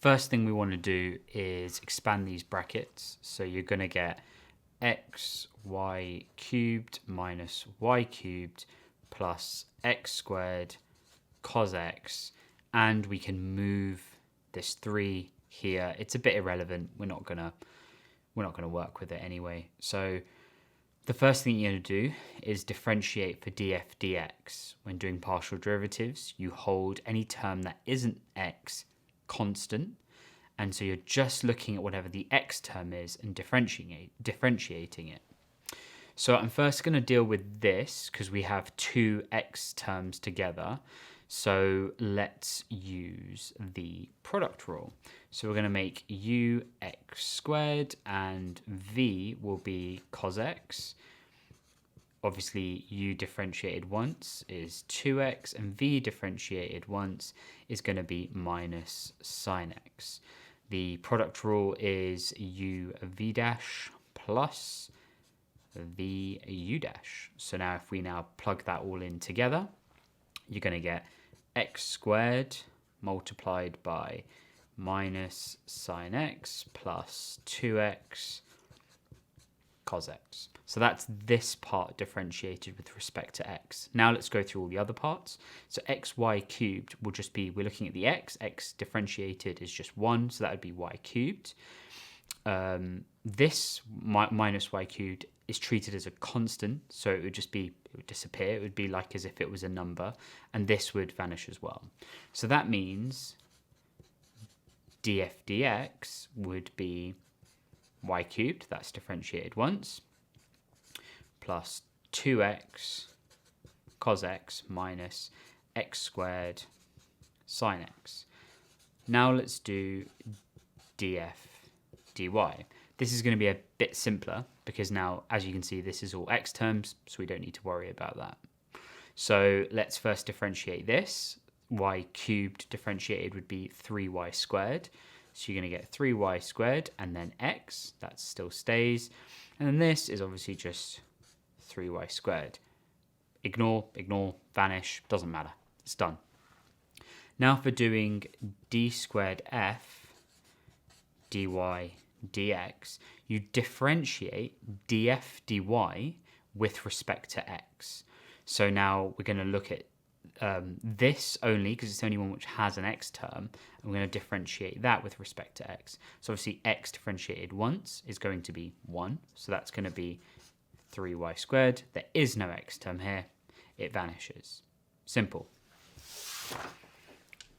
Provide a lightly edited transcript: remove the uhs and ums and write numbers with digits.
first thing we want to do is expand these brackets. So you're going to get xy cubed minus y cubed plus x squared cos x, and we can move this 3 here. It's a bit irrelevant. We're not gonna work with it anyway. So the first thing you're going to do is differentiate for df dx. When doing partial derivatives, you hold any term that isn't x constant, and so you're just looking at whatever the x term is and differentiating it. So I'm first going to deal with this because we have two x terms together. So let's use the product rule. So we're going to make u x squared and v will be cos x. Obviously, u differentiated once is 2x, and v differentiated once is going to be minus sine x. The product rule is u v dash plus v u dash. So now if we now plug that all in together, you're going to get x squared multiplied by minus sine x plus 2x cos x. So that's this part differentiated with respect to x. Now let's go through all the other parts. So xy cubed will just be, we're looking at the x differentiated is just 1, so that would be y cubed. This minus y cubed is treated as a constant, so it would just be, it would disappear. It would be like as if it was a number, and this would vanish as well. So that means df dx would be y cubed, that's differentiated once, plus 2x cos x minus x squared sine x. Now let's do df dy. This is going to be a bit simpler because now, as you can see, this is all x terms, so we don't need to worry about that. So let's first differentiate this. Y cubed differentiated would be 3y squared. So you're going to get 3y squared and then x, that still stays. And then this is obviously just 3y squared. Ignore, vanish, doesn't matter. It's done. Now for doing d squared f dy dx, you differentiate df dy with respect to x. So now we're going to look at this only because it's the only one which has an x term, and we're going to differentiate that with respect to x. So obviously x differentiated once is going to be 1, so that's going to be 3y squared. There is no x term here, it vanishes. Simple.